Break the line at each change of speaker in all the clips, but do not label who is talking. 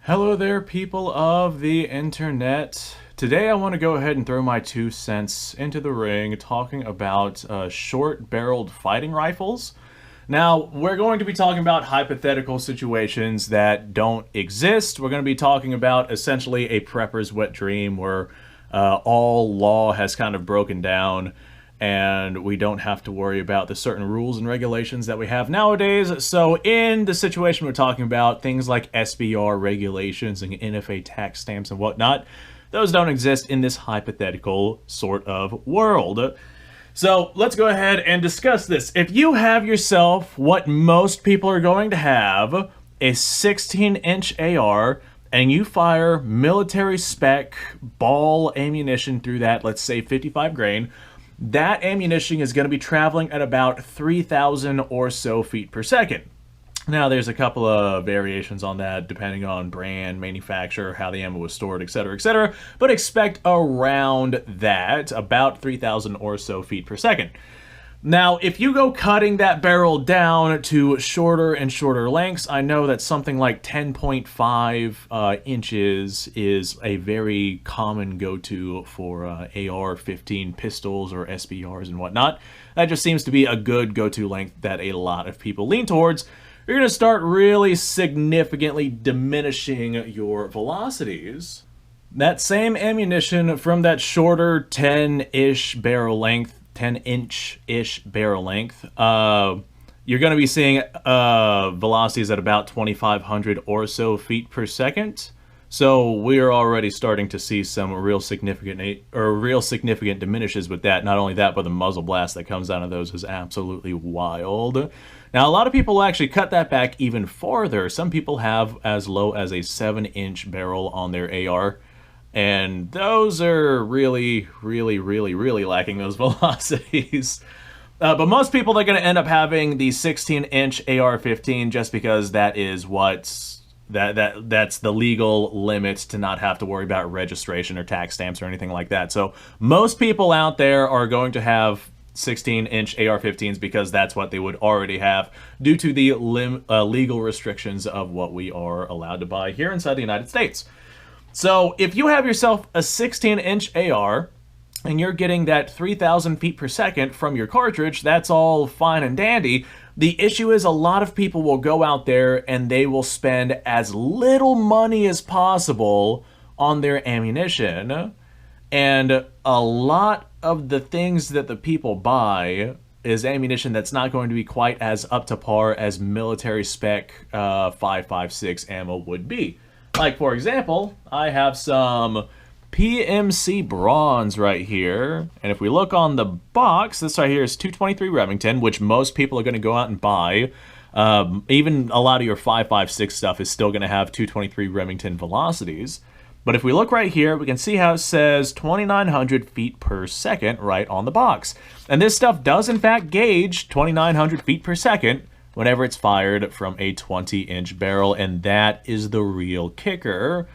Hello there, people of the internet. Today I want to go ahead and throw my 2 cents into the ring talking about short-barreled fighting rifles. Now, we're going to be talking about hypothetical situations that don't exist. We're going to be talking about essentially a prepper's wet dream where all law has kind of broken down and we don't have to worry about the certain rules and regulations that we have nowadays. So in the situation we're talking about, things like SBR regulations and NFA tax stamps and whatnot, those don't exist in this hypothetical sort of world. So let's go ahead and discuss this. If you have yourself what most people are going to have, a 16-inch AR, and you fire military spec ball ammunition through that, let's say 55 grain, that ammunition is going to be traveling at about 3,000 or so feet per second. Now, there's a couple of variations on that depending on brand, manufacturer, how the ammo was stored, etc., but expect around that, about 3,000 or so feet per second. Now, if you go cutting that barrel down to shorter and shorter lengths, I know that something like 10.5 inches is a very common go-to for AR-15 pistols or SBRs and whatnot. That just seems to be a good go-to length that a lot of people lean towards. You're going to start really significantly diminishing your velocities. That same ammunition from that shorter 10-ish barrel length, 10-inch-ish barrel length, you're going to be seeing velocities at about 2,500 or so feet per second. So we're already starting to see some real significant diminishes with that. Not only that, but the muzzle blast that comes out of those is absolutely wild. Now, a lot of people actually cut that back even farther. Some people have as low as a 7-inch barrel on their AR. And those are really lacking those velocities. But most people, they're going to end up having the 16-inch AR-15 just because that is that's the legal limit to not have to worry about registration or tax stamps or anything like that. So most people out there are going to have 16-inch AR-15s because that's what they would already have due to the legal restrictions of what we are allowed to buy here inside the United States. So if you have yourself a 16-inch AR and you're getting that 3,000 feet per second from your cartridge, that's all fine and dandy. The issue is a lot of people will go out there and they will spend as little money as possible on their ammunition. And a lot of the things that the people buy is ammunition that's not going to be quite as up to par as military spec 5.56 ammo would be. Like, for example, I have some PMC bronze right here, and if we look on the box, this right here is 223 Remington, which most people are going to go out and buy. Even a lot of your 5.56 stuff is still going to have 223 Remington velocities. But if we look right here, we can see how it says 2,900 feet per second right on the box. And this stuff does, in fact, gauge 2,900 feet per second whenever it's fired from a 20-inch barrel, and that is the real kicker.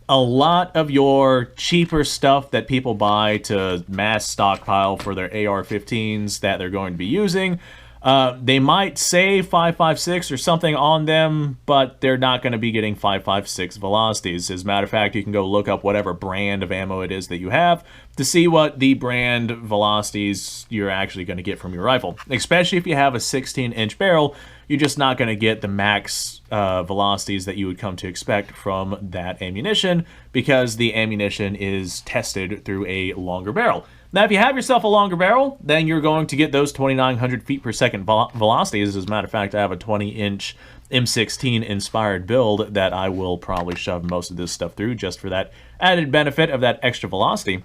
A lot of your cheaper stuff that people buy to mass stockpile for their AR-15s that they're going to be using, they might say 5.56 or something on them, but they're not going to be getting 5.56 velocities. As a matter of fact, you can go look up whatever brand of ammo it is that you have to see what the brand velocities you're actually going to get from your rifle. Especially if you have a 16-inch barrel, you're just not going to get the max velocities that you would come to expect from that ammunition because the ammunition is tested through a longer barrel. Now, if you have yourself a longer barrel, then you're going to get those 2,900 feet per second velocities. As a matter of fact, I have a 20-inch M16 inspired build that I will probably shove most of this stuff through just for that added benefit of that extra velocity.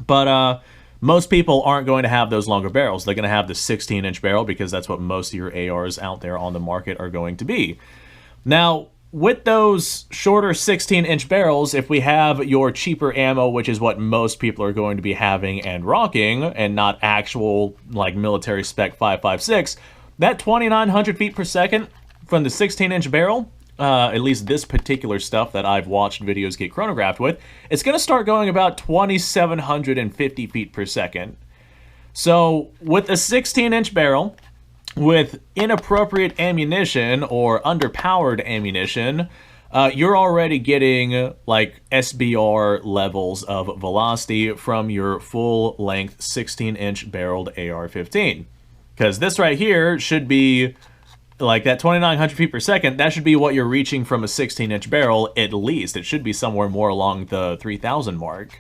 But most people aren't going to have those longer barrels. They're going to have the 16-inch barrel because that's what most of your ARs out there on the market are going to be. Now, with those shorter 16-inch barrels, if we have your cheaper ammo, which is what most people are going to be having and rocking, and not actual like military spec 5.56, that 2,900 feet per second from the 16-inch barrel, at least this particular stuff that I've watched videos get chronographed with, it's going to start going about 2,750 feet per second. So with a 16-inch barrel, with inappropriate ammunition or underpowered ammunition, you're already getting like SBR levels of velocity from your full length 16-inch barreled AR-15. Because this right here should be like that 2,900 feet per second. That should be what you're reaching from a 16-inch barrel at least. It should be somewhere more along the 3,000 mark.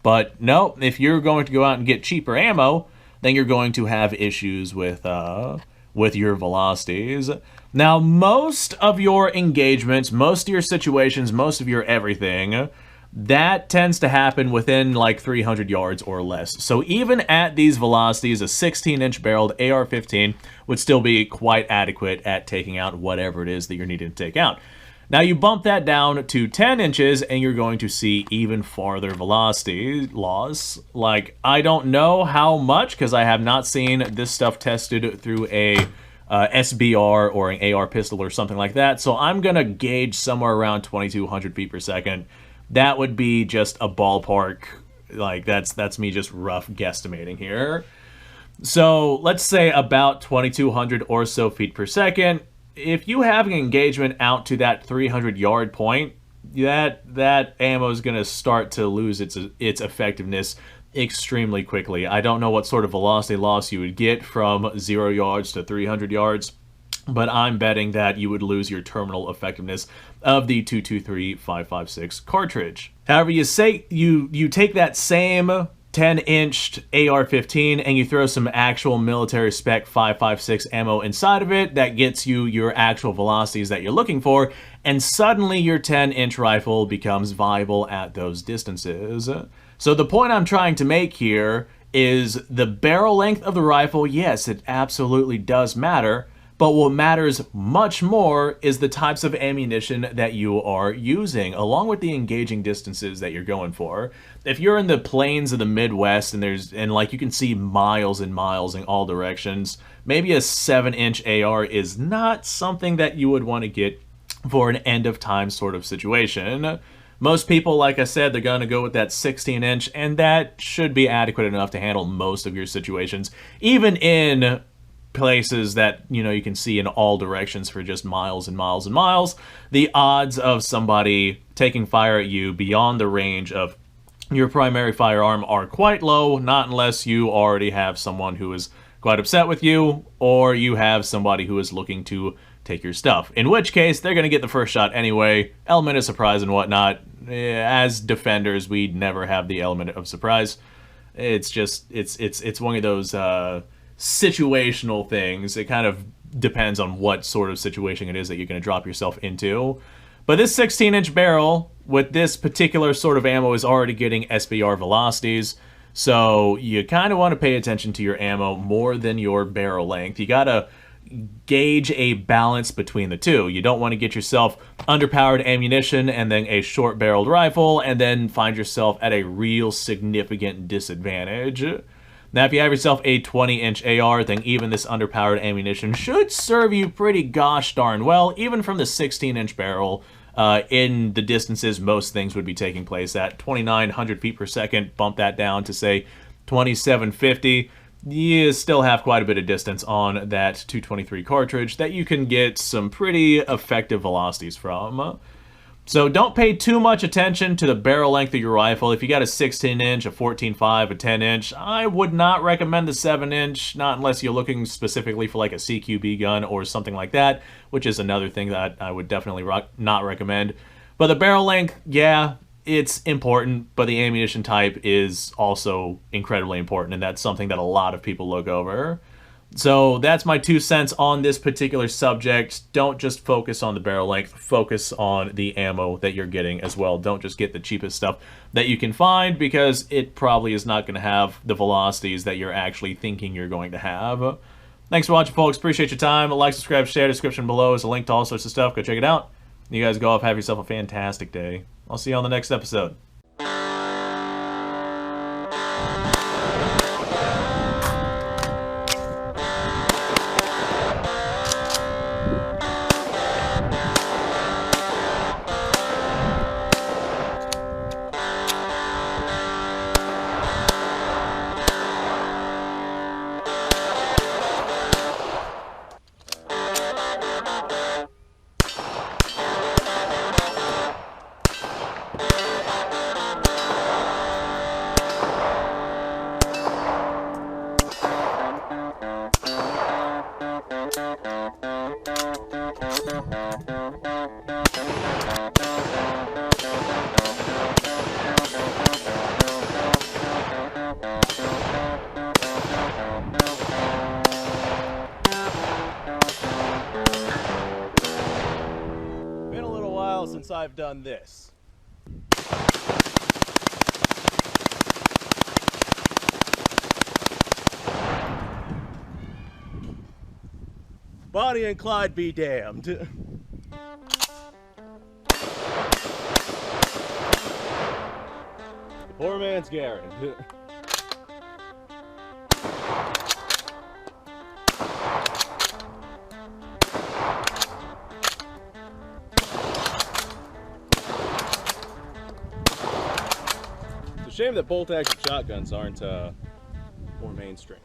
But no, if you're going to go out and get cheaper ammo, then you're going to have issues with your velocities. Now, most of your engagements, most of your situations, most of your everything, that tends to happen within like 300 yards or less. So even at these velocities, a 16-inch barreled AR-15 would still be quite adequate at taking out whatever it is that you're needing to take out. Now you bump that down to 10 inches and you're going to see even farther velocity loss. Like, I don't know how much because I have not seen this stuff tested through a SBR or an AR pistol or something like that. So I'm going to gauge somewhere around 2,200 feet per second. That would be just a ballpark. Like, that's me just rough guesstimating here. So let's say about 2,200 or so feet per second. If you have an engagement out to that 300-yard point, that ammo is going to start to lose its effectiveness extremely quickly. I don't know what sort of velocity loss you would get from 0 yards to 300 yards, but I'm betting that you would lose your terminal effectiveness of the 223-556 cartridge. However, you take that same 10-inch AR-15 and you throw some actual military spec 556 ammo inside of it that gets you your actual velocities that you're looking for, and suddenly your 10-inch rifle becomes viable at those distances. So the point I'm trying to make here is the barrel length of the rifle, yes, it absolutely does matter, but what matters much more is the types of ammunition that you are using, along with the engaging distances that you're going for. If you're in the plains of the Midwest and like you can see miles and miles in all directions, maybe a 7-inch AR is not something that you would want to get for an end of time sort of situation. Most people, like I said, they're going to go with that 16-inch, and that should be adequate enough to handle most of your situations, even in places that, you know, you can see in all directions for just miles and miles and miles. The odds of somebody taking fire at you beyond the range of your primary firearm are quite low, not unless you already have someone who is quite upset with you, or you have somebody who is looking to take your stuff. In which case, they're going to get the first shot anyway. Element of surprise and whatnot. As defenders, we never have the element of surprise. It's just, it's one of those situational things. It kind of depends on what sort of situation it is that you're going to drop yourself into. But this 16-inch barrel with this particular sort of ammo is already getting SBR velocities, so you kind of want to pay attention to your ammo more than your barrel length. You got to gauge a balance between the two. You don't want to get yourself underpowered ammunition and then a short-barreled rifle and then find yourself at a real significant disadvantage. Now, if you have yourself a 20-inch AR, then even this underpowered ammunition should serve you pretty gosh darn well, even from the 16-inch barrel. In the distances most things would be taking place at 2,900 feet per second, bump that down to, say, 2,750. You still have quite a bit of distance on that 223 cartridge that you can get some pretty effective velocities from. So don't pay too much attention to the barrel length of your rifle. If you got a 16-inch, a 14.5, a 10-inch, I would not recommend the 7-inch, not unless you're looking specifically for like a CQB gun or something like that, which is another thing that I would definitely not recommend. But the barrel length, yeah, it's important, but the ammunition type is also incredibly important, and that's something that a lot of people look over. So that's my 2 cents on this particular subject. Don't just focus on the barrel length, focus on the ammo that you're getting as well. Don't just get the cheapest stuff that you can find, because it probably is not going to have the velocities that you're actually thinking you're going to have. Thanks for watching, folks. Appreciate your time. Like, subscribe, share. Description below is a link to all sorts of stuff. Go check it out. You guys go off, have yourself a fantastic day. I'll see you on the next episode.
while since I've done this. Bonnie and Clyde be damned. Poor man's Garen. It's a shame that bolt-action shotguns aren't more mainstream.